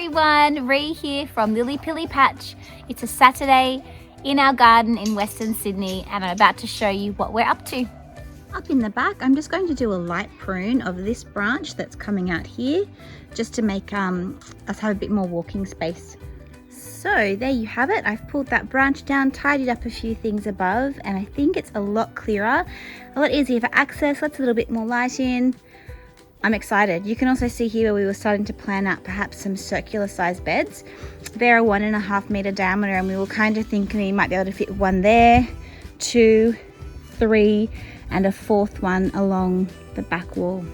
everyone, Ree here from Lilly Pilly Patch. It's a Saturday in our garden in Western Sydney and I'm about to show you what we're up to. Up in the back, I'm just going to do a light prune of this branch that's coming out here just to make us have a bit more walking space. So there you have it. I've pulled that branch down, tidied up a few things above, and I think it's a lot clearer, a lot easier for access, lets a little bit more light in. I'm excited. You can also see here where we were starting to plan out perhaps some circular sized beds. They're a 1.5 meter diameter and we were kind of thinking we might be able to fit one there, 2, 3, and a 4th one along the back wall.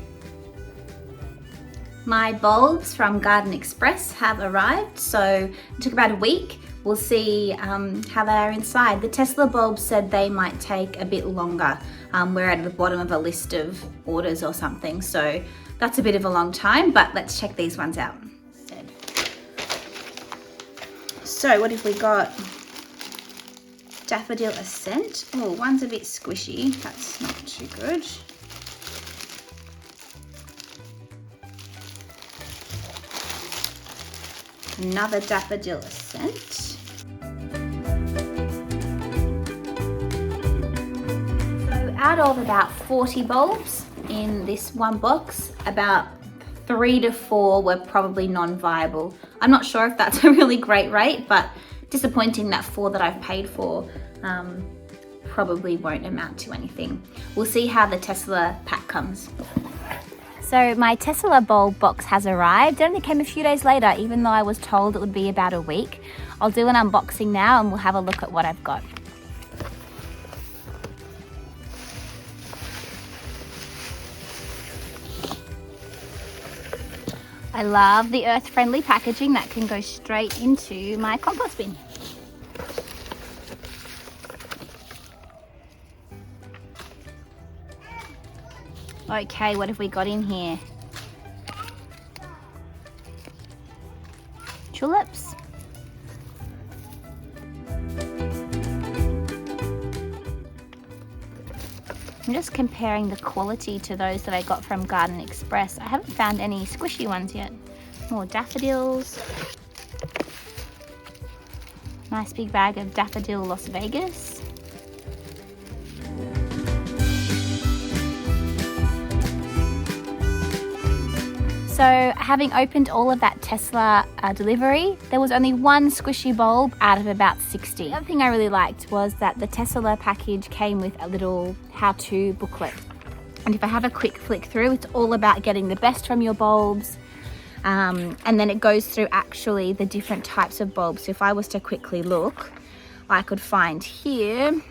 My bulbs from Garden Express have arrived, so it took about a week. We'll see how they are inside. The Tesla bulbs said they might take a bit longer. We're at the bottom of a list of orders or something, so that's a bit of a long time, but let's check these ones out. So what have we got? Daffodil Ascent. Oh, one's a bit squishy. That's not too good. Another Daffodil Ascent. Out of about 40 bulbs in this one box, about 3 to 4 were probably non-viable. I'm not sure if that's a really great rate, but disappointing that 4 that I've paid for probably won't amount to anything. We'll see how the Tesla pack comes. So my Tesla bulb box has arrived. It only came a few days later, even though I was told it would be about a week. I'll do an unboxing now and we'll have a look at what I've got. I love the earth-friendly packaging that can go straight into my compost bin. Okay, what have we got in here? Tulips. I'm just comparing the quality to those that I got from Garden Express. I haven't found any squishy ones yet. More daffodils. Nice big bag of daffodil Las Vegas. So having opened all of that Tesla delivery, there was only one squishy bulb out of about 60. The other thing I really liked was that the Tesla package came with a little how-to booklet. And if I have a quick flick through, it's all about getting the best from your bulbs. And then it goes through actually the different types of bulbs. So if I was to quickly look, I could find here,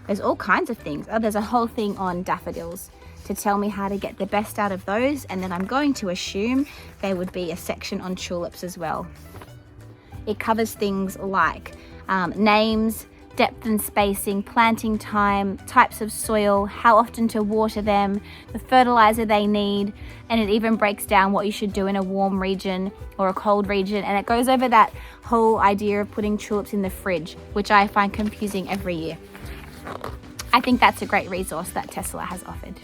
there's all kinds of things. Oh, there's a whole thing on daffodils to tell me how to get the best out of those, and then I'm going to assume there would be a section on tulips as well. It covers things like names, depth and spacing, planting time, types of soil, how often to water them, the fertilizer they need, and it even breaks down what you should do in a warm region or a cold region, and it goes over that whole idea of putting tulips in the fridge, which I find confusing every year. I think that's a great resource that Tesla has offered.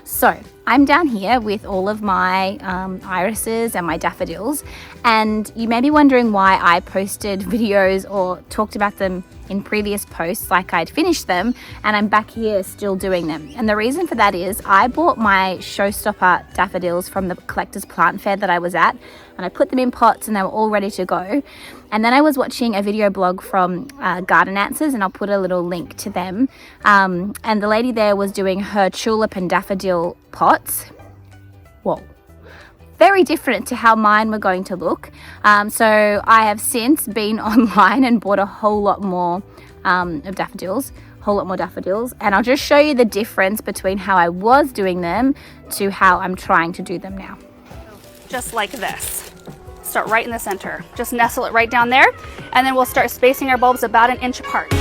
So I'm down here with all of my irises and my daffodils, and you may be wondering why I posted videos or talked about them in previous posts like I'd finished them, and I'm back here still doing them. And the reason for that is I bought my showstopper daffodils from the collector's plant fair that I was at, and I put them in pots and they were all ready to go. And then I was watching a video blog from Garden Answers, and I'll put a little link to them. And the lady there was doing her tulip and daffodil pots. Whoa. Very different to how mine were going to look. So I have since been online and bought a whole lot more of daffodils, and I'll just show you the difference between how I was doing them to how I'm trying to do them now. Just like this. Start right in the center. Just nestle it right down there, and then we'll start spacing our bulbs about 1 inch apart.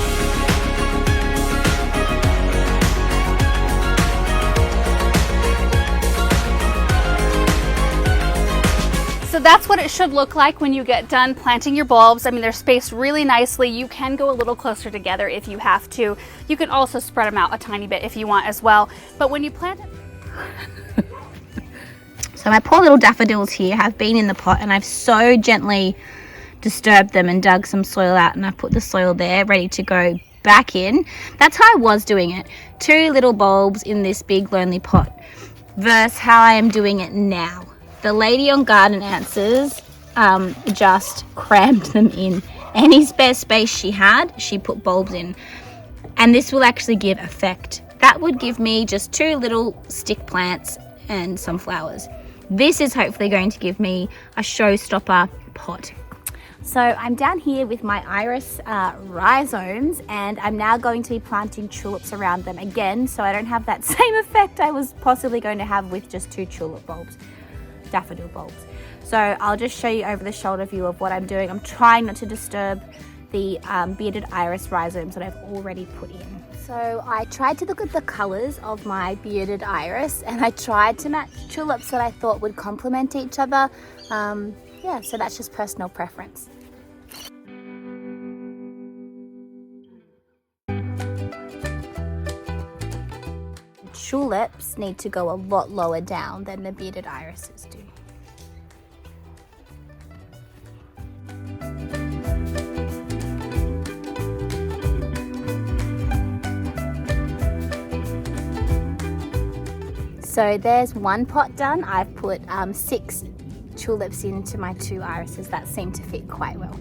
So that's what it should look like when you get done planting your bulbs. I mean, they're spaced really nicely. You can go a little closer together if you have to. You can also spread them out a tiny bit if you want as well. But when you plant it... So my poor little daffodils here have been in the pot, and I've so gently disturbed them and dug some soil out, and I've put the soil there ready to go back in. That's how I was doing it. 2 little bulbs in this big lonely pot versus how I am doing it now. The lady on Garden Answers just crammed them in. Any spare space she had, she put bulbs in. And this will actually give effect. That would give me just 2 little stick plants and some flowers. This is hopefully going to give me a showstopper pot. So I'm down here with my iris rhizomes, and I'm now going to be planting tulips around them again, so I don't have that same effect I was possibly going to have with just 2 tulip bulbs, daffodil bulbs. So I'll just show you over the shoulder view of what I'm doing. I'm trying not to disturb the bearded iris rhizomes that I've already put in. So I tried to look at the colors of my bearded iris, and I tried to match tulips that I thought would complement each other. Yeah, so that's just personal preference. Tulips need to go a lot lower down than the bearded irises do. So there's 1 pot done. I've put 6 tulips into my 2 irises that seem to fit quite well.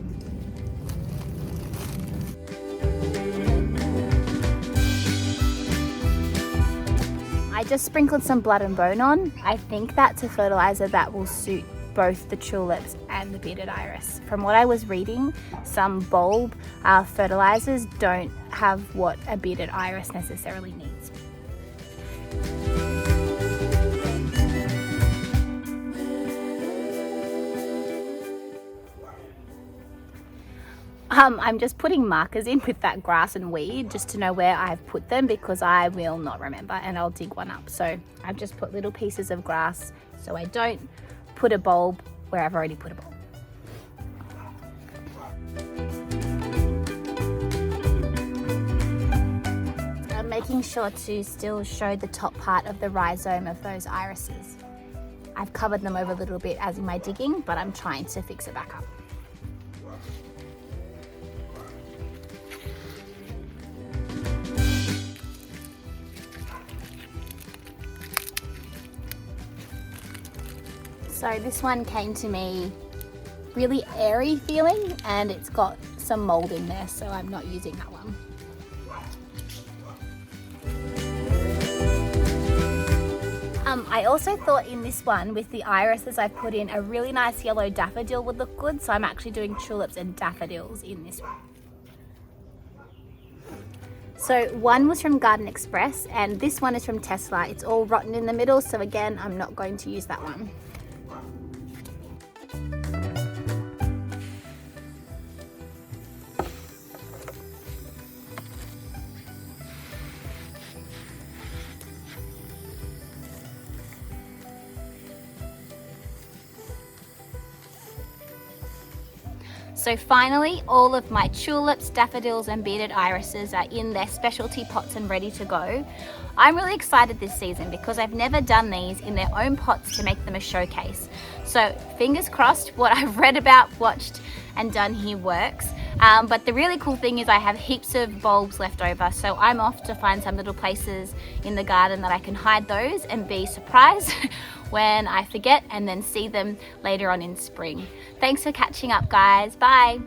I just sprinkled some blood and bone on. I think that's a fertilizer that will suit both the tulips and the bearded iris. From what I was reading, some bulb fertilizers don't have what a bearded iris necessarily needs. I'm just putting markers in with that grass and weed just to know where I've put them, because I will not remember and I'll dig one up. So I've just put little pieces of grass so I don't put a bulb where I've already put a bulb. I'm making sure to still show the top part of the rhizome of those irises. I've covered them over a little bit as in my digging, but I'm trying to fix it back up. So this one came to me really airy feeling, and it's got some mold in there, so I'm not using that one. I also thought in this one, with the irises I've put in, a really nice yellow daffodil would look good, so I'm actually doing tulips and daffodils in this one. So one was from Garden Express and this one is from Tesla. It's all rotten in the middle, so again, I'm not going to use that one. So finally, all of my tulips, daffodils and bearded irises are in their specialty pots and ready to go. I'm really excited this season because I've never done these in their own pots to make them a showcase. So fingers crossed what I've read about, watched and done here works. But the really cool thing is I have heaps of bulbs left over, so I'm off to find some little places in the garden that I can hide those and be surprised when I forget and then see them later on in spring. Thanks for catching up, guys. Bye.